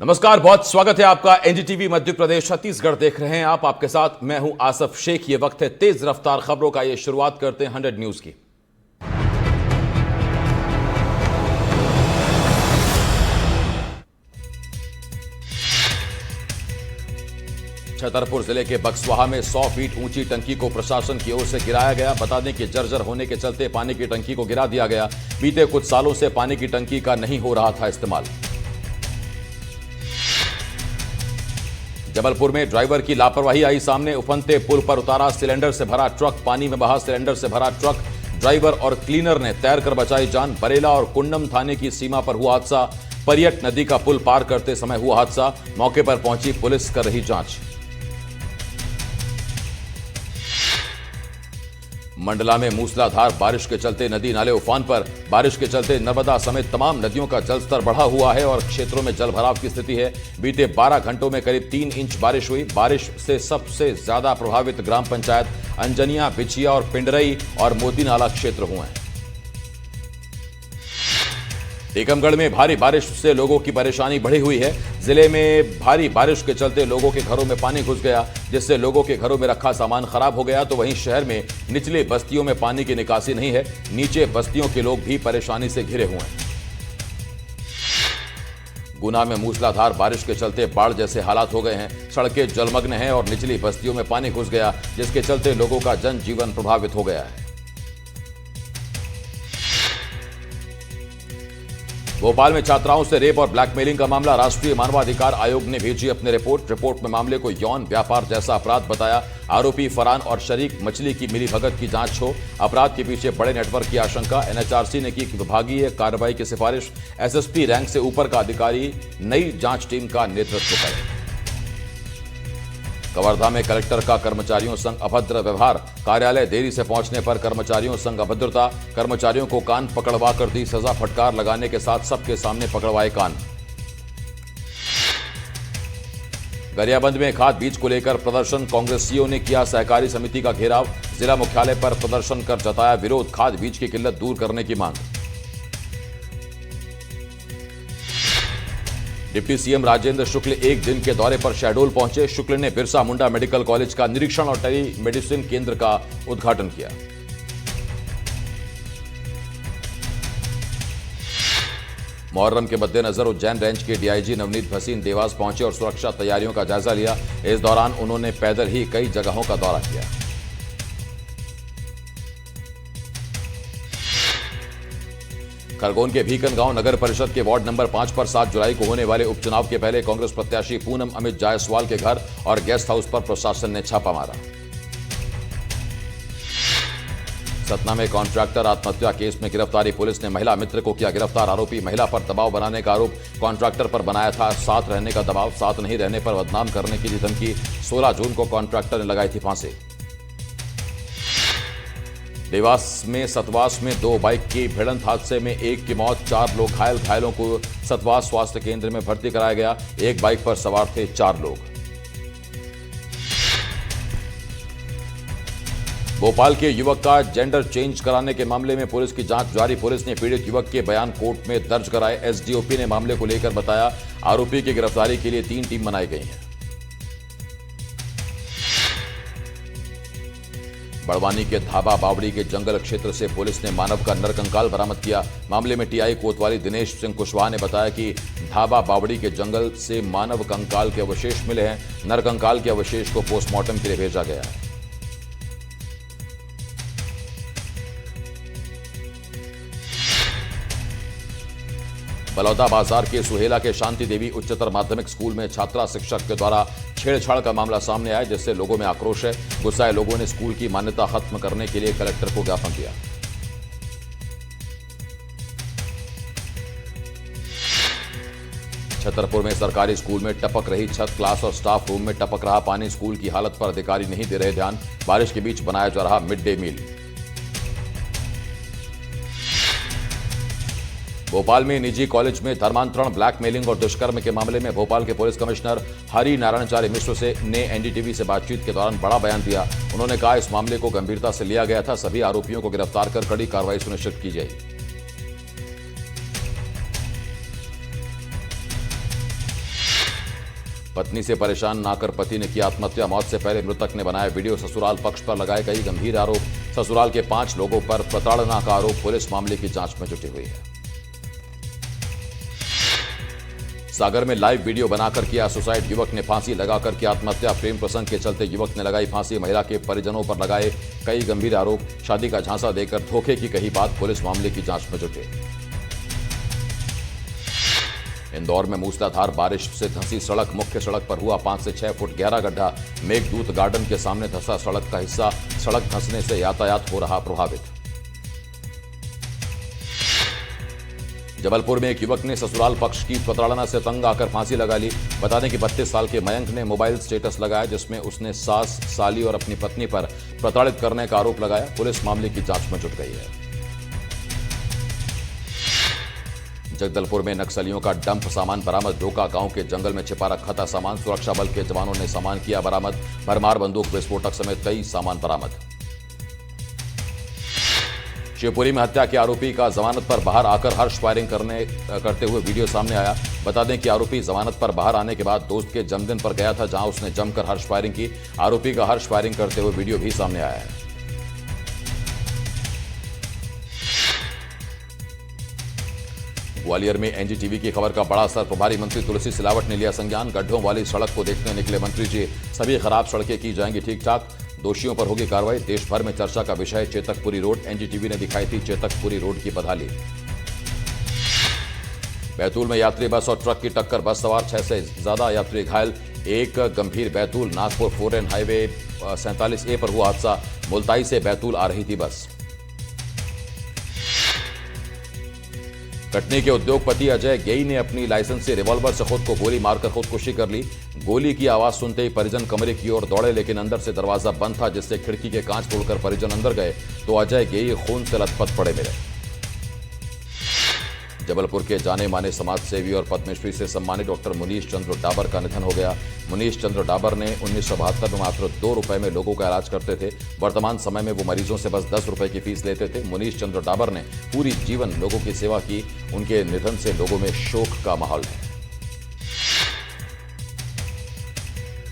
नमस्कार, बहुत स्वागत है आपका। एनडीटीवी मध्य प्रदेश छत्तीसगढ़ देख रहे हैं आप। आपके साथ मैं हूं आसफ शेख। ये वक्त है तेज रफ्तार खबरों का। ये शुरुआत करते हैं 100 न्यूज की। छतरपुर जिले के बक्सवाहा में 100 फीट ऊंची टंकी को प्रशासन की ओर से गिराया गया। बता दें कि जर्जर होने के चलते पानी की टंकी को गिरा दिया गया। बीते कुछ सालों से पानी की टंकी का नहीं हो रहा था इस्तेमाल। जबलपुर में ड्राइवर की लापरवाही आई सामने। उफनते पुल पर उतारा सिलेंडर से भरा ट्रक, पानी में बहा सिलेंडर से भरा ट्रक। ड्राइवर और क्लीनर ने तैरकर बचाई जान। बरेला और कुंडम थाने की सीमा पर हुआ हादसा। परियट नदी का पुल पार करते समय हुआ हादसा। मौके पर पहुंची पुलिस कर रही जांच। मंडला में मूसलाधार बारिश के चलते नदी नाले उफान पर। बारिश के चलते नर्मदा समेत तमाम नदियों का जलस्तर बढ़ा हुआ है और क्षेत्रों में जलभराव की स्थिति है। बीते 12 घंटों में करीब 3 इंच बारिश हुई। बारिश से सबसे ज्यादा प्रभावित ग्राम पंचायत अंजनिया, बिछिया और पिंडरई और मोतीनाला क्षेत्र हुए हैं। टीकमगढ़ में भारी बारिश से लोगों की परेशानी बढ़ी हुई है। जिले में भारी बारिश के चलते लोगों के घरों में पानी घुस गया, जिससे लोगों के घरों में रखा सामान खराब हो गया। तो वहीं शहर में निचली बस्तियों में पानी की निकासी नहीं है। नीचे बस्तियों के लोग भी परेशानी से घिरे हुए हैं। गुना में मूसलाधार बारिश के चलते बाढ़ जैसे हालात हो गए हैं। सड़कें जलमग्न हैं और निचली बस्तियों में पानी घुस गया, जिसके चलते लोगों का जनजीवन प्रभावित हो गया है। भोपाल में छात्राओं से रेप और ब्लैकमेलिंग का मामला। राष्ट्रीय मानवाधिकार आयोग ने भेजी अपनी रिपोर्ट में मामले को यौन व्यापार जैसा अपराध बताया। आरोपी फरहान और शरीक मछली की मिलीभगत की जांच हो। अपराध के पीछे बड़े नेटवर्क की आशंका। एनएचआरसी ने की विभागीय कार्रवाई की सिफारिश। एसएसपी रैंक से ऊपर का अधिकारी नई जांच टीम का नेतृत्व करे। कवर्धा में कलेक्टर का कर्मचारियों संग अभद्र व्यवहार। कार्यालय देरी से पहुंचने पर कर्मचारियों संग अभद्रता। कर्मचारियों को कान पकड़वा कर दी सजा। फटकार लगाने के साथ सबके सामने पकड़वाए कान। गरियाबंद में खाद बीज को लेकर प्रदर्शन। कांग्रेसियों ने किया सहकारी समिति का घेराव। जिला मुख्यालय पर प्रदर्शन कर जताया विरोध। खाद बीज की किल्लत दूर करने की मांग। डिप्टी सीएम राजेंद्र शुक्ल एक दिन के दौरे पर शहडोल पहुंचे। शुक्ल ने बिरसा मुंडा मेडिकल कॉलेज का निरीक्षण और टेली मेडिसिन केंद्र का उद्घाटन किया। मुहर्रम के मद्देनजर उज्जैन रेंज के डीआईजी नवनीत भसीन देवास पहुंचे और सुरक्षा तैयारियों का जायजा लिया। इस दौरान उन्होंने पैदल ही कई जगहों का दौरा किया। खरगोन के भीकनगांव नगर परिषद के वार्ड नंबर 5 पर 7 जुलाई को होने वाले उपचुनाव के पहले कांग्रेस प्रत्याशी पूनम अमित जायसवाल के घर और गेस्ट हाउस पर प्रशासन ने छापा मारा। सतना में कॉन्ट्रैक्टर आत्महत्या केस में गिरफ्तारी। पुलिस ने महिला मित्र को किया गिरफ्तार। आरोपी महिला पर दबाव बनाने का आरोप कॉन्ट्रैक्टर पर बनाया था। साथ रहने का दबाव, साथ नहीं रहने पर बदनाम करने की दी धमकी। 16 जून को कॉन्ट्रैक्टर ने लगाई थी फांसी। देवास में सतवास में 2 बाइक की भिड़ंत हादसे में एक की मौत, 4 लोग घायल। घायलों को सतवास स्वास्थ्य केंद्र में भर्ती कराया गया। एक बाइक पर सवार थे 4 लोग। भोपाल के युवक का जेंडर चेंज कराने के मामले में पुलिस की जांच जारी। पुलिस ने पीड़ित युवक के बयान कोर्ट में दर्ज कराए। एसडीओपी ने मामले को लेकर बताया आरोपी की गिरफ्तारी के लिए 3 टीम बनाई गई हैं। बड़वानी के धाबा बावड़ी के जंगल क्षेत्र से पुलिस ने मानव का नरकंकाल बरामद किया। मामले में टीआई कोतवाली दिनेश सिंह कुशवाहा ने बताया कि धाबा बावड़ी के जंगल से मानव कंकाल के अवशेष मिले हैं। नरकंकाल के अवशेष को पोस्टमार्टम के लिए भेजा गया है। बलौदा बाजार के सुहेला के शांति देवी उच्चतर माध्यमिक स्कूल में छात्रा शिक्षक के द्वारा छेड़छाड़ का मामला सामने आया, जिससे लोगों में आक्रोश है। गुस्साए लोगों ने स्कूल की मान्यता खत्म करने के लिए कलेक्टर को ज्ञापन दिया। छतरपुर में सरकारी स्कूल में टपक रही छत। क्लास और स्टाफ रूम में टपक रहा पानी। स्कूल की हालत पर अधिकारी नहीं दे रहे ध्यान। बारिश के बीच बनाया जा रहा मिड डे मील। भोपाल में निजी कॉलेज में धर्मांतरण, ब्लैकमेलिंग और दुष्कर्म के मामले में भोपाल के पुलिस कमिश्नर हरि नारायणचार्य मिश्र ने एनडीटीवी से बातचीत के दौरान बड़ा बयान दिया। उन्होंने कहा इस मामले को गंभीरता से लिया गया था। सभी आरोपियों को गिरफ्तार कर कड़ी कार्रवाई सुनिश्चित की जाएगी। पत्नी से परेशान ना कर पति ने की आत्महत्या। मौत से पहले मृतक ने बनाया वीडियो। ससुराल पक्ष पर लगाए कई गंभीर आरोप। ससुराल के 5 लोगों पर प्रताड़ना का आरोप। पुलिस मामले की जांच में जुटी हुई है। सागर में लाइव वीडियो बनाकर किया सुसाइड। युवक ने फांसी लगाकर की आत्महत्या। प्रेम प्रसंग के चलते युवक ने लगाई फांसी। महिला के परिजनों पर लगाए कई गंभीर आरोप। शादी का झांसा देकर धोखे की कही बात। पुलिस मामले की जांच में जुटी। इंदौर में मूसलाधार बारिश से धंसी सड़क। मुख्य सड़क पर हुआ 5 से 6 फुट गहरा गड्ढा। मेघदूत गार्डन के सामने धंसा सड़क का हिस्सा। सड़क धंसने से यातायात हो रहा प्रभावित। जबलपुर में एक युवक ने ससुराल पक्ष की प्रताड़ना से तंग आकर फांसी लगा ली। बता दें कि 32 साल के मयंक ने मोबाइल स्टेटस लगाया जिसमें उसने सास, साली और अपनी पत्नी पर प्रताड़ित करने का आरोप लगाया। पुलिस मामले की जांच में जुट गई है। जगदलपुर में नक्सलियों का डंप सामान बरामद। डोका गांव के जंगल में छिपा रखा था सामान। सुरक्षा बल के जवानों ने सामान किया बरामद। भरमार बंदूक, विस्फोटक समेत कई सामान बरामद। शिवपुरी में हत्या के आरोपी का जमानत पर बाहर आकर हर्ष फायरिंग करते हुए वीडियो सामने आया। बता दें कि आरोपी जमानत पर बाहर आने के बाद दोस्त के जन्मदिन पर गया था जहां उसने जमकर हर्ष फायरिंग की। आरोपी का हर्ष फायरिंग करते हुए वीडियो भी सामने आया है। ग्वालियर में एनडीटीवी की खबर का बड़ा असर। प्रभारी मंत्री तुलसी सिलावट ने लिया संज्ञान। गड्ढों वाली सड़क को देखने निकले मंत्री जी। सभी खराब सड़कें की जाएंगी ठीक ठाक। दोषियों पर होगी कार्रवाई। देश भर में चर्चा का विषय चेतकपुरी रोड। एनडीटीवी ने दिखाई थी चेतकपुरी रोड की बदहाली। बैतूल में यात्री बस और ट्रक की टक्कर। बस सवार 6 से ज्यादा यात्री घायल। एक गंभीर। Betul Nagpur 4 lane highway 47A पर हुआ हादसा। मुल्ताई से बैतूल आ रही थी बस। कटनी के उद्योगपति अजय गेई ने अपनी लाइसेंस से रिवॉल्वर से खुद को गोली मारकर खुदकुशी कर ली। गोली की आवाज सुनते ही परिजन कमरे की ओर दौड़े लेकिन अंदर से दरवाजा बंद था जिससे खिड़की के कांच तोड़कर परिजन अंदर गए तो अजय गेई खून से लथपथ पड़े मिले। जबलपुर के जाने माने समाजसेवी और पद्मश्री से सम्मानित डॉक्टर मुनीश चंद्र डाबर का निधन हो गया। मुनीश चंद्र डाबर ने 1972 में मात्र 2 रुपए में लोगों का इलाज करते थे। वर्तमान समय में वो मरीजों से बस 10 रुपए की फीस लेते थे। मुनीश चंद्र डाबर ने पूरी जीवन लोगों की सेवा की। उनके निधन से लोगों में शोक का माहौल है।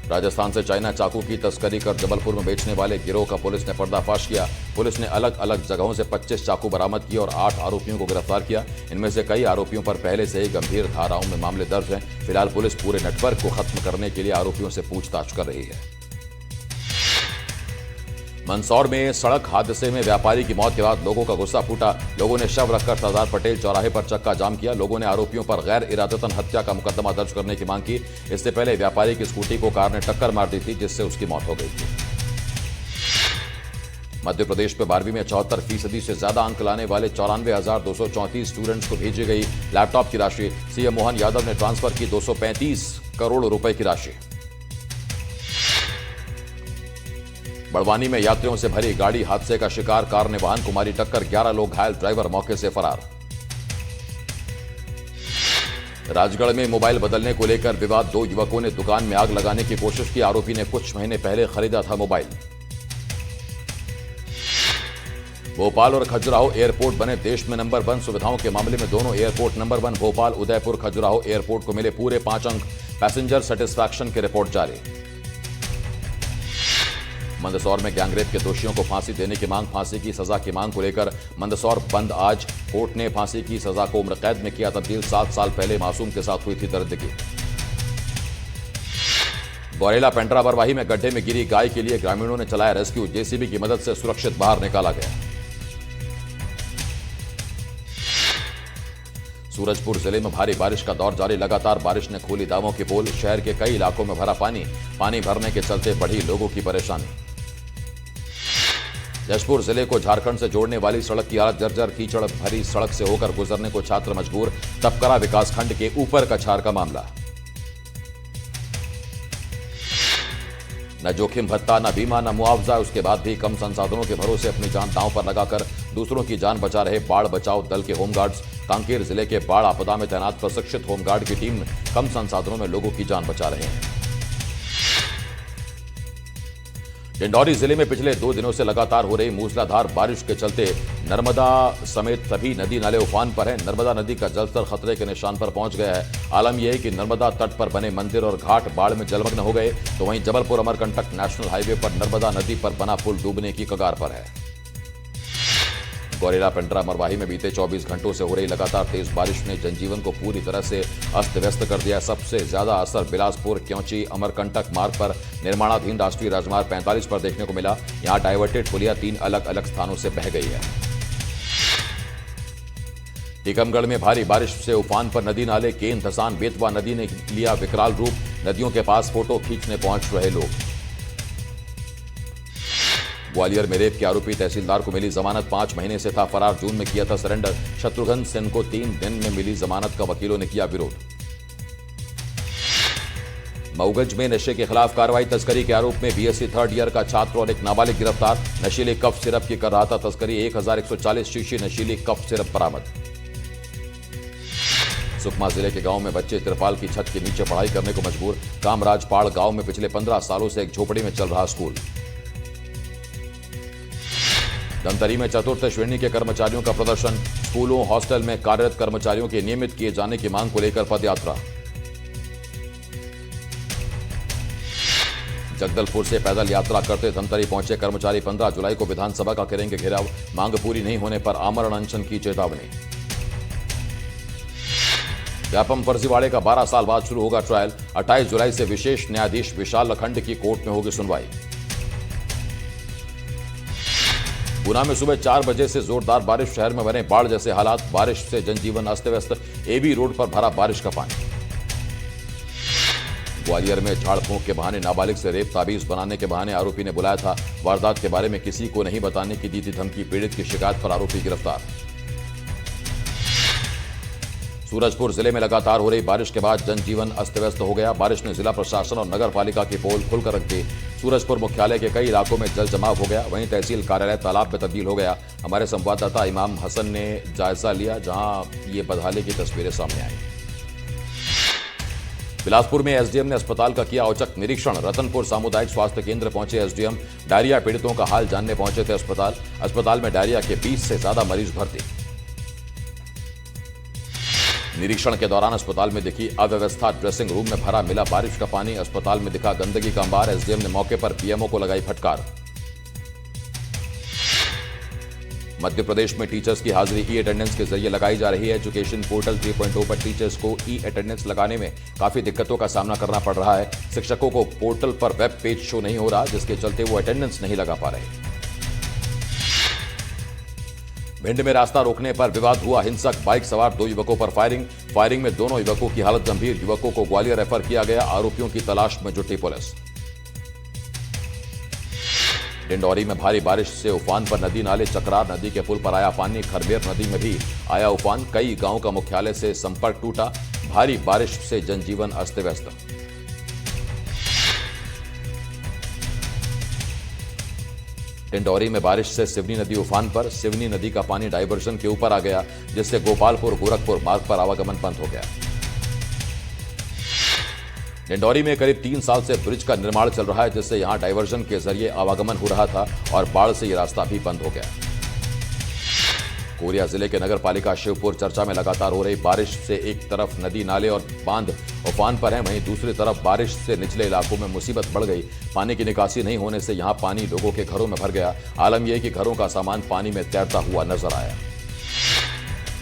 राजस्थान से चाइना चाकू की तस्करी कर जबलपुर में बेचने वाले गिरोह का पुलिस ने पर्दाफाश किया। पुलिस ने अलग अलग जगहों से 25 चाकू बरामद किए और 8 आरोपियों को गिरफ्तार किया। इनमें से कई आरोपियों पर पहले से ही गंभीर धाराओं में मामले दर्ज हैं। फिलहाल पुलिस पूरे नेटवर्क को खत्म करने के लिए आरोपियों से पूछताछ कर रही है। मंदसौर में सड़क हादसे में व्यापारी की मौत के बाद लोगों का गुस्सा फूटा। लोगों ने शव रखकर सरदार पटेल चौराहे पर चक्का जाम किया। लोगों ने आरोपियों पर गैर इरादतन हत्या का मुकदमा दर्ज करने की मांग की। इससे पहले व्यापारी की स्कूटी को कार ने टक्कर मार दी थी जिससे उसकी मौत हो गई थी। मध्य प्रदेश में 12वीं में 74% से ज्यादा अंक लाने वाले 94,234 स्टूडेंट्स को भेजी गई लैपटॉप की राशि। सीएम मोहन यादव ने ट्रांसफर की 235 करोड़ रुपए की राशि। बड़वानी में यात्रियों से भरी गाड़ी हादसे का शिकार। कार ने वाहन को मारी टक्कर। 11 लोग घायल। ड्राइवर मौके से फरार। राजगढ़ में मोबाइल बदलने को लेकर विवाद। 2 युवकों ने दुकान में आग लगाने की कोशिश की। आरोपी ने कुछ महीने पहले खरीदा था मोबाइल। भोपाल और खजुराहो एयरपोर्ट बने देश में नंबर 1 सुविधाओं के मामले में दोनों airport number 1। Bhopal, Udaipur, Khajuraho airport को मिले पूरे 5 अंक। पैसेंजर सेटिस्फैक्शन की रिपोर्ट जारी। मंदसौर में गैंगरेप के दोषियों को फांसी देने की मांग। फांसी की सजा की मांग को लेकर मंदसौर बंद आज। कोर्ट ने फांसी की सजा को उम्र कैद में किया तब्दील। 7 साल पहले मासूम के साथ हुई थी दर्दगी। गौरेला पेंड्रा बरवाही में गड्ढे में गिरी गाय के लिए ग्रामीणों ने चलाया रेस्क्यू। जेसीबी की मदद से सुरक्षित बाहर निकाला गया। सूरजपुर जिले में भारी बारिश का दौर जारी। लगातार बारिश ने खोली दावों की पोल। शहर के कई इलाकों में भरा पानी। पानी भरने के चलते बढ़ी लोगों की परेशानी। जशपुर जिले को झारखंड से जोड़ने वाली सड़क की हालत जर्जर। कीचड़ भरी सड़क से होकर गुजरने को छात्र मजबूर। तपकरा विकासखंड के ऊपर कछार का मामला। न जोखिम भत्ता, न बीमा, न मुआवजा। उसके बाद भी कम संसाधनों के भरोसे अपनी जान दांव पर लगाकर दूसरों की जान बचा रहे बाढ़ बचाव दल के होमगार्ड्स। कांकेर जिले के बाढ़ आपदा में तैनात प्रशिक्षित होमगार्ड की टीम कम संसाधनों में लोगों की जान बचा रहे हैं। डिंडौरी जिले में पिछले 2 दिनों से लगातार हो रही मूसलाधार बारिश के चलते नर्मदा समेत सभी नदी नाले उफान पर हैं। नर्मदा नदी का जलस्तर खतरे के निशान पर पहुंच गया है। आलम यह है कि नर्मदा तट पर बने मंदिर और घाट बाढ़ में जलमग्न हो गए, तो वहीं जबलपुर अमरकंटक नेशनल हाईवे पर नर्मदा नदी पर बना पुल डूबने की कगार पर है। गौरेला पेंड्रा मरवाही में बीते 24 घंटों से हो रही लगातार तेज बारिश ने जनजीवन को पूरी तरह से अस्त व्यस्त कर दिया। सबसे ज्यादा असर बिलासपुर क्योंची अमरकंटक मार्ग पर निर्माणाधीन राष्ट्रीय राजमार्ग 45 पर देखने को मिला। यहां डाइवर्टेड पुलिया 3 अलग अलग स्थानों से बह गई है। टीकमगढ़ में भारी बारिश से उफान पर नदी नाले। केन धसान बेतवा नदी ने लिया विकराल रूप। नदियों के पास फोटो खींचने पहुंच रहे लोग। ग्वालियर में रेप के आरोपी तहसीलदार को मिली जमानत। 5 महीने से था फरार, जून में किया था सरेंडर। शत्रुघ्न सिंह को 3 दिन में मिली जमानत का वकीलों ने किया विरोध। मऊगंज में नशे के खिलाफ कार्रवाई। तस्करी के आरोप में बीएससी 3rd ईयर का छात्र और एक नाबालिग गिरफ्तार। नशीले कफ सिरप की कर रहा था तस्करी। 1140 शीशी नशीली कफ सिरप बरामद। सुकमा जिले के गांव में बच्चे तिरपाल की छत के नीचे पढ़ाई करने को मजबूर। कामराजपाड़ गांव में पिछले 15 सालों से एक झोपड़ी में चल रहा स्कूल। धमतरी में चतुर्थ श्रेणी के कर्मचारियों का प्रदर्शन। स्कूलों हॉस्टल में कार्यरत कर्मचारियों के नियमित किए जाने की मांग को लेकर पदयात्रा। जगदलपुर से पैदल यात्रा करते धमतरी पहुंचे कर्मचारी। 15 जुलाई को विधानसभा का करेंगे घेराव। मांग पूरी नहीं होने पर आमरण अनशन की चेतावनी। व्यापम फर्जीवाड़े का 12 साल बाद शुरू होगा ट्रायल। 28 जुलाई से विशेष न्यायाधीश विशाल लखंड की कोर्ट में होगी सुनवाई। गुना में सुबह 4 बजे से जोरदार बारिश। शहर में बने बाढ़ जैसे हालात। बारिश से जनजीवन अस्त व्यस्त। एबी रोड पर भरा बारिश का पानी। ग्वालियर में झाड़ फूंक के बहाने नाबालिग से रेप ताबीज बनाने के बहाने आरोपी ने बुलाया था। वारदात के बारे में किसी को नहीं बताने की दी थी धमकी। पीड़ित की शिकायत पर आरोपी गिरफ्तार। सूरजपुर जिले में लगातार हो रही बारिश के बाद जनजीवन अस्त व्यस्त हो गया। बारिश ने जिला प्रशासन और नगर पालिका की पोल खुलकर रख दी। सूरजपुर मुख्यालय के कई इलाकों में जल जमाव हो गया। वहीं तहसील कार्यालय तालाब में तब्दील हो गया। हमारे संवाददाता इमाम हसन ने जायजा लिया, जहां ये बदहाली की तस्वीरें सामने आई। बिलासपुर में एसडीएम ने अस्पताल का किया औचक निरीक्षण। रतनपुर सामुदायिक स्वास्थ्य केंद्र पहुंचे एसडीएम। डायरिया पीड़ितों का हाल जानने पहुंचे थे अस्पताल में डायरिया के 20 से ज्यादा मरीज भर्ती। निरीक्षण के दौरान अस्पताल में दिखी अव्यवस्था। ड्रेसिंग रूम में भरा मिला बारिश का पानी। अस्पताल में दिखा गंदगी का अंबार। एसडीएम ने मौके पर पीएमओ को लगाई फटकार। मध्य प्रदेश में टीचर्स की हाजिरी ई अटेंडेंस के जरिए लगाई जा रही है। एजुकेशन पोर्टल 3.0 पर टीचर्स को ई अटेंडेंस लगाने में काफी दिक्कतों का सामना करना पड़ रहा है। शिक्षकों को पोर्टल पर वेब पेज शो नहीं हो रहा, जिसके चलते वो अटेंडेंस नहीं लगा पा रहे। भिंड में रास्ता रोकने पर विवाद हुआ हिंसक। बाइक सवार 2 युवकों पर फायरिंग में दोनों युवकों की हालत गंभीर। युवकों को ग्वालियर रेफर किया गया। आरोपियों की तलाश में जुटी पुलिस। डिंडौरी में भारी बारिश से उफान पर नदी नाले। चकरार नदी के पुल पर आया पानी। खरमेर नदी में भी आया उफान। कई गांव का मुख्यालय से संपर्क टूटा। भारी बारिश से जनजीवन अस्त व्यस्त। डिंडौरी में बारिश से सिवनी नदी उफान पर। सिवनी नदी का पानी डायवर्जन के ऊपर आ गया, जिससे गोपालपुर गोरखपुर मार्ग पर आवागमन बंद हो गया। डिंडौरी में करीब 3 साल से ब्रिज का निर्माण चल रहा है, जिससे यहां डायवर्जन के जरिए आवागमन हो रहा था और बाढ़ से यह रास्ता भी बंद हो गया। कोरिया जिले के नगर पालिका शिवपुर चर्चा में लगातार हो रही बारिश से एक तरफ नदी नाले और बांध उफान पर हैं, वहीं दूसरी तरफ बारिश से निचले इलाकों में मुसीबत बढ़ गई। पानी की निकासी नहीं होने से यहां पानी लोगों के घरों में भर गया। आलम यह कि घरों का सामान पानी में तैरता हुआ नजर आया।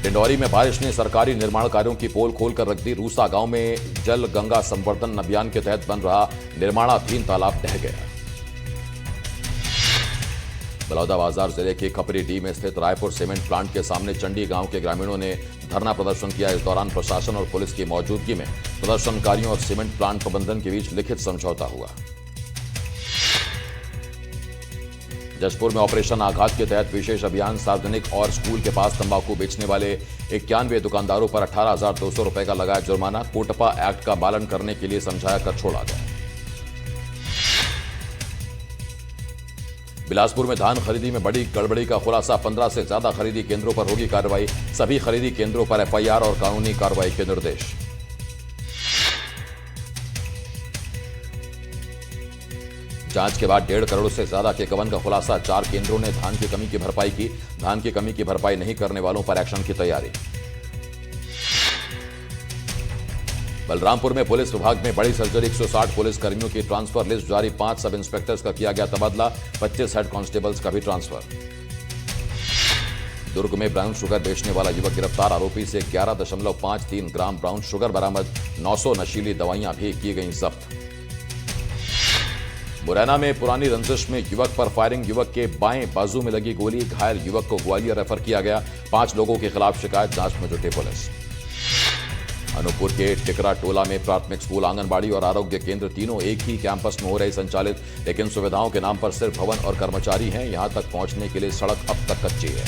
डिंडौरी में बारिश ने सरकारी निर्माण कार्यों की पोल खोलकर रख दी। रूसा गांव में जल गंगा संवर्धन अभियान के तहत बन रहा निर्माणाधीन तालाब ढह गया। बलौदाबाजार जिले के खपरीडीह में स्थित रायपुर सीमेंट प्लांट के सामने चंडी गांव के ग्रामीणों ने धरना प्रदर्शन किया। इस दौरान प्रशासन और पुलिस की मौजूदगी में प्रदर्शनकारियों और सीमेंट प्लांट प्रबंधन के बीच लिखित समझौता हुआ। जशपुर में ऑपरेशन आघात के तहत विशेष अभियान। सार्वजनिक और स्कूल के पास तंबाकू बेचने वाले 91 दुकानदारों पर 18,200 रुपए का लगाया जुर्माना। कोटपा एक्ट का पालन करने के लिए समझाया कर छोड़ा गया। बिलासपुर में धान खरीदी में बड़ी गड़बड़ी का खुलासा। 15 से ज्यादा खरीदी केंद्रों पर होगी कार्रवाई। सभी खरीदी केंद्रों पर एफआईआर और कानूनी कार्रवाई के निर्देश। जांच के बाद 1.5 करोड़ से ज्यादा के गबन का खुलासा। 4 केंद्रों ने धान की कमी की भरपाई की। धान की कमी की भरपाई नहीं करने वालों पर एक्शन की तैयारी। बलरामपुर में पुलिस विभाग में बड़ी सर्जरी। 160 पुलिस कर्मियों की ट्रांसफर लिस्ट जारी। 5 सब इंस्पेक्टर्स का किया गया तबादला। 25 हेड कांस्टेबल्स का भी ट्रांसफर। दुर्ग में ब्राउन शुगर बेचने वाला युवक गिरफ्तार। आरोपी से 11.53 ग्राम ब्राउन शुगर बरामद। 900 नशीली दवाइयां भी की गई जब्त। मुरैना में पुरानी रंजिश में युवक पर फायरिंग। युवक के बाएं बाजू में लगी गोली। घायल युवक को ग्वालियर रेफर किया गया। 5 लोगों के खिलाफ शिकायत। जांच में जुटी पुलिस। अनूपपुर के टिकरा टोला में प्राथमिक स्कूल, आंगनबाड़ी और आरोग्य केंद्र तीनों एक ही कैंपस में हो रहे संचालित, लेकिन सुविधाओं के नाम पर सिर्फ भवन और कर्मचारी हैं। यहां तक पहुंचने के लिए सड़क अब तक कच्ची है।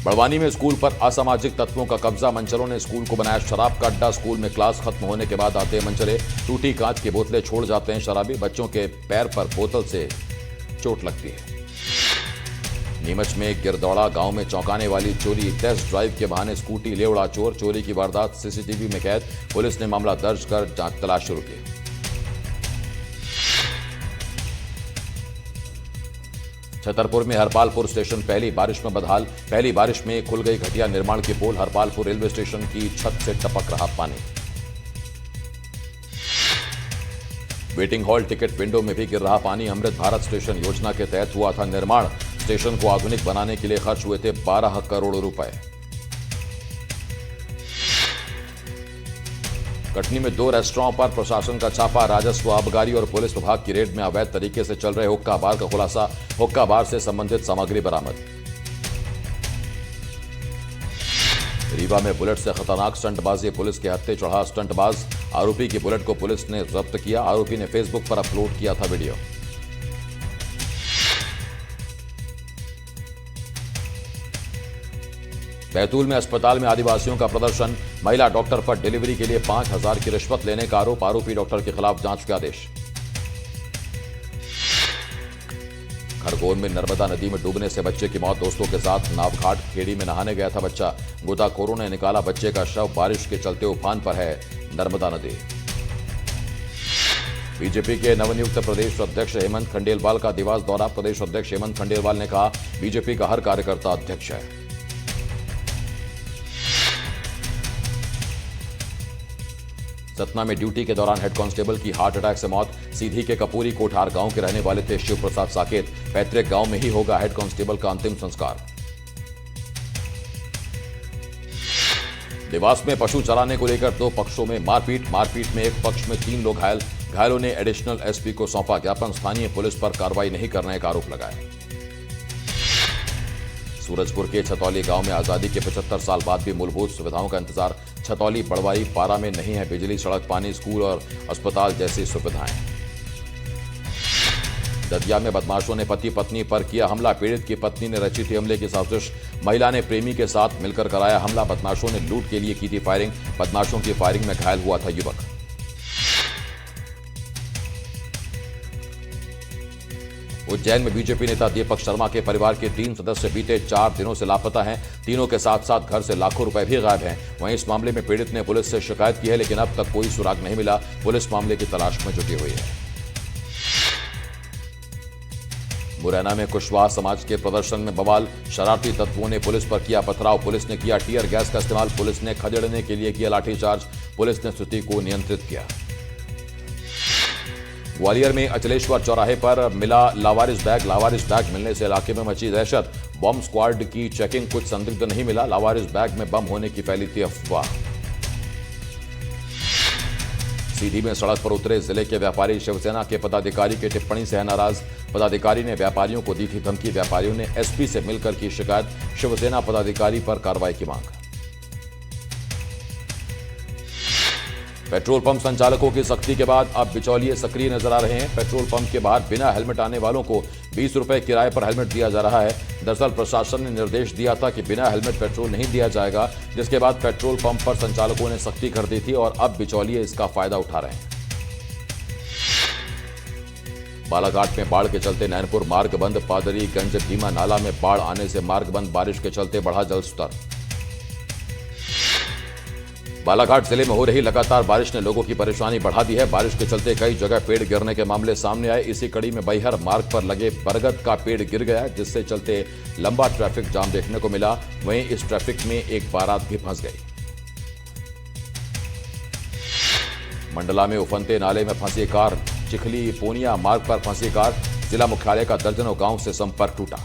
बड़वानी में स्कूल पर असामाजिक तत्वों का कब्जा। मंचलों ने स्कूल को बनाया शराब का अड्डा। स्कूल में क्लास खत्म होने के बाद आते हैं मंचले। टूटी कांच की बोतलें छोड़ जाते हैं शराबी। बच्चों के पैर पर बोतल से चोट लगती है। नीमच में गिरदौड़ा गांव में चौंकाने वाली चोरी। टेस्ट ड्राइव के बहाने स्कूटी ले उड़ा चोर। चोरी की वारदात सीसीटीवी में कैद। पुलिस ने मामला दर्ज कर जांच तलाश शुरू की। छतरपुर में हरपालपुर स्टेशन पहली बारिश में बदहाल। पहली बारिश में खुल गई घटिया निर्माण की पोल। हरपालपुर रेलवे स्टेशन की छत से टपक रहा पानी। वेटिंग हॉल टिकट विंडो में भी गिर रहा पानी। अमृत भारत स्टेशन योजना के तहत हुआ था निर्माण। स्टेशन को आधुनिक बनाने के लिए खर्च हुए थे 12 करोड़ रुपए। कटनी में 2 रेस्टोरेंट पर प्रशासन का छापा। राजस्व, आबकारी और पुलिस विभाग की रेड में अवैध तरीके से चल रहे हुक्का बार का खुलासा। हुक्का बार से संबंधित सामग्री बरामद। रीवा में बुलेट से खतरनाक स्टंटबाजी। पुलिस के हत्थे चढ़ा स्टंटबाज। आरोपी की बुलेट को पुलिस ने जब्त किया। आरोपी ने फेसबुक पर अपलोड किया था वीडियो। बैतूल में अस्पताल में आदिवासियों का प्रदर्शन। महिला डॉक्टर पर डिलीवरी के लिए 5,000 की रिश्वत लेने का आरोप। आरोपी डॉक्टर के खिलाफ जांच के आदेश। खरगोन में नर्मदा नदी में डूबने से बच्चे की मौत। दोस्तों के साथ नावघाट खेड़ी में नहाने गया था बच्चा। गोताखोरों ने निकाला बच्चे का शव। बारिश के चलते उफान पर है नर्मदा नदी। बीजेपी के नवनियुक्त प्रदेश अध्यक्ष हेमंत खंडेलवाल का देवास दौरा। प्रदेश अध्यक्ष हेमंत खंडेलवाल ने कहा, बीजेपी का हर कार्यकर्ता अध्यक्ष है। सतना में ड्यूटी के दौरान हेड कांस्टेबल की हार्ट अटैक से मौत। सीधी के कपूरी कोठार गांव के रहने वाले थे शिव प्रसाद साकेत। पैतृक गांव में ही होगा हेड कांस्टेबल का अंतिम संस्कार। देवास में पशु चराने को लेकर 2 पक्षों में मारपीट। मारपीट में एक पक्ष में 3 लोग घायल। घायलों ने एडिशनल एसपी को सौंपा ज्ञापन। स्थानीय पुलिस पर कार्रवाई नहीं करने का आरोप लगाया। सूरजपुर के छतौली गांव में आजादी के 75 साल बाद भी मूलभूत सुविधाओं का इंतजार। छतौली, बड़वाई, पारा में नहीं है बिजली, सड़क, पानी, स्कूल और अस्पताल जैसी सुविधाएं। दतिया में बदमाशों ने पति पत्नी पर किया हमला। पीड़ित की पत्नी ने रची थी हमले की साजिश। महिला ने प्रेमी के साथ मिलकर कराया हमला। बदमाशों ने लूट के लिए की थी फायरिंग। बदमाशों की फायरिंग में घायल हुआ था युवक। उज्जैन में बीजेपी नेता दीपक शर्मा के परिवार के 3 सदस्य बीते 4 दिनों से लापता हैं। तीनों के साथ साथ घर से लाखों रुपए भी गायब हैं। वहीं इस मामले में पीड़ित ने पुलिस से शिकायत की है, लेकिन अब तक कोई सुराग नहीं मिला। पुलिस मामले की तलाश में जुटी हुई है। मुरैना में कुशवाहा समाज के प्रदर्शन में बवाल। शरारती तत्वों ने पुलिस पर किया पथराव। पुलिस ने किया टियर गैस का इस्तेमाल। पुलिस ने खदेड़ने के लिए किया लाठीचार्ज। पुलिस ने स्थिति को नियंत्रित किया। ग्वालियर में अचलेश्वर चौराहे पर मिला लावारिस बैग। लावारिस बैग मिलने से इलाके में मची दहशत। बम स्क्वाड की चेकिंग, कुछ संदिग्ध नहीं मिला। लावारिस बैग में बम होने की फैली थी अफवाह। सीधी में सड़क पर उतरे जिले के व्यापारी। शिवसेना के पदाधिकारी की टिप्पणी से है नाराज। पदाधिकारी ने व्यापारियों को दी थी धमकी। व्यापारियों ने एसपी से मिलकर की शिकायत। शिवसेना पदाधिकारी पर कार्रवाई की मांग। पेट्रोल पंप संचालकों की सख्ती के बाद अब बिचौलिए सक्रिय नजर आ रहे हैं। पेट्रोल पंप के बाहर बिना हेलमेट आने वालों को 20 रुपए किराए पर हेलमेट दिया जा रहा है। दरअसल प्रशासन ने निर्देश दिया था कि बिना हेलमेट पेट्रोल नहीं दिया जाएगा, जिसके बाद पेट्रोल पंप पर संचालकों ने सख्ती कर दी थी और अब बिचौलिए इसका फायदा उठा रहे हैं। बालाघाट में बाढ़ के चलते नैनपुर मार्ग बंद। पादरीगंज भीमा नाला में बाढ़ आने से मार्ग बंद। बारिश के चलते बढ़ा जल स्तर। बालाघाट जिले में हो रही लगातार बारिश ने लोगों की परेशानी बढ़ा दी है। बारिश के चलते कई जगह पेड़ गिरने के मामले सामने आए। इसी कड़ी में बैहर मार्ग पर लगे बरगद का पेड़ गिर गया, जिससे चलते लंबा ट्रैफिक जाम देखने को मिला। वहीं इस ट्रैफिक में एक बारात भी फंस गई। मंडला में उफनते नाले में फंसी कार, चिखली पोनिया मार्ग पर फंसी कार, जिला मुख्यालय का दर्जनों गांव से संपर्क टूटा।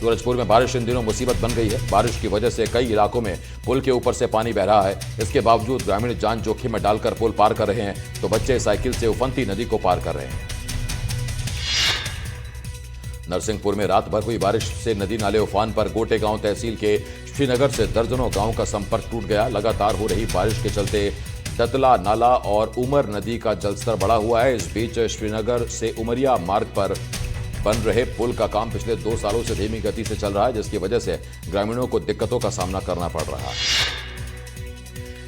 सूरजपुर में बारिश इन दिनों मुसीबत बन गई है। बारिश की वजह से कई इलाकों में पुल के ऊपर से पानी बह रहा है। इसके बावजूद ग्रामीण जान जोखिम में डालकर पुल पार कर रहे हैं, तो बच्चे साइकिल से उफनती नदी को पार कर रहे हैं। नरसिंहपुर में रात भर हुई बारिश से नदी नाले उफान पर। गोटे गांव तहसील के श्रीनगर से दर्जनों गांवों का संपर्क टूट गया। लगातार हो रही बारिश के चलते दतला नाला और उमर नदी का जलस्तर बढ़ा हुआ है। इस बीच श्रीनगर से उमरिया मार्ग पर बन रहे पुल का काम पिछले 2 सालों से धीमी गति से चल रहा है, जिसकी वजह से ग्रामीणों को दिक्कतों का सामना करना पड़ रहा है।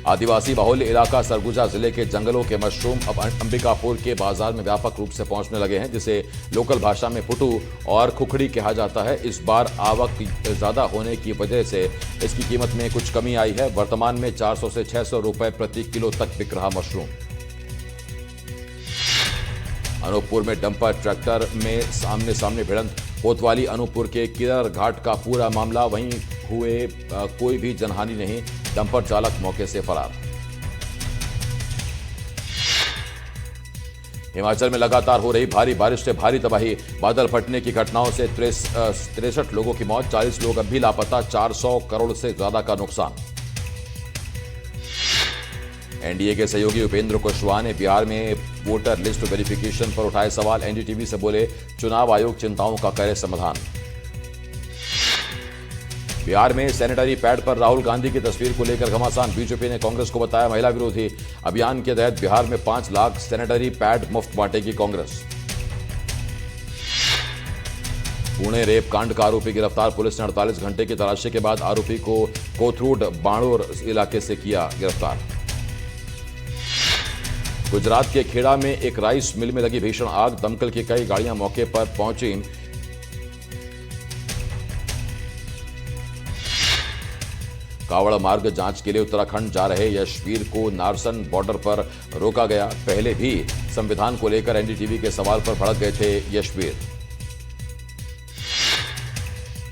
आदिवासी बाहुल्य इलाका सरगुजा जिले के जंगलों के मशरूम अब अंबिकापुर के बाजार में व्यापक रूप से पहुंचने लगे हैं, जिसे लोकल भाषा में पुटू और खुखड़ी कहा जाता है। इस बार आवक ज्यादा होने की वजह से इसकी कीमत में कुछ कमी आई है। वर्तमान में 400 से 600 रुपए प्रति किलो तक बिक रहा मशरूम। अनूपपुर में डंपर ट्रैक्टर में सामने भिड़ंत, कोतवाली अनूपपुर के किरर घाट का पूरा मामला। वहीं हुए कोई भी जनहानि नहीं, डंपर चालक मौके से फरार। हिमाचल में लगातार हो रही भारी बारिश से भारी तबाही, बादल फटने की घटनाओं से 63 लोगों की मौत, 40 लोग अब भी लापता, 400 करोड़ से ज्यादा का नुकसान। एनडीए के सहयोगी उपेंद्र कुशवाहा ने बिहार में वोटर लिस्ट वेरिफिकेशन पर उठाए सवाल। एनडीटीवी से बोले, चुनाव आयोग चिंताओं का करे समाधान। बिहार में सैनिटरी पैड पर राहुल गांधी की तस्वीर को लेकर घमासान। बीजेपी ने कांग्रेस को बताया महिला विरोधी। अभियान के तहत बिहार में 5 लाख सैनिटरी पैड मुफ्त बांटेगी कांग्रेस। पुणे रेप कांड का आरोपी गिरफ्तार, पुलिस ने 48 घंटे की तलाशी के बाद आरोपी को कोथरूड बाणोर इलाके से किया गिरफ्तार। गुजरात के खेड़ा में एक राइस मिल में लगी भीषण आग, दमकल की कई गाड़ियां मौके पर पहुंची। कावड़ मार्ग जांच के लिए उत्तराखंड जा रहे यशवीर को नारसन बॉर्डर पर रोका गया। पहले भी संविधान को लेकर एनडीटीवी के सवाल पर भड़क गए थे यशवीर।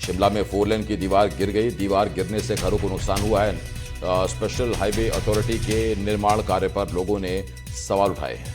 शिमला में 4 लेन की दीवार गिर गई। दीवार गिरने से घरों को नुकसान हुआ है। स्पेशल हाईवे अथॉरिटी के निर्माण कार्य पर लोगों ने सवाल उठाए हैं।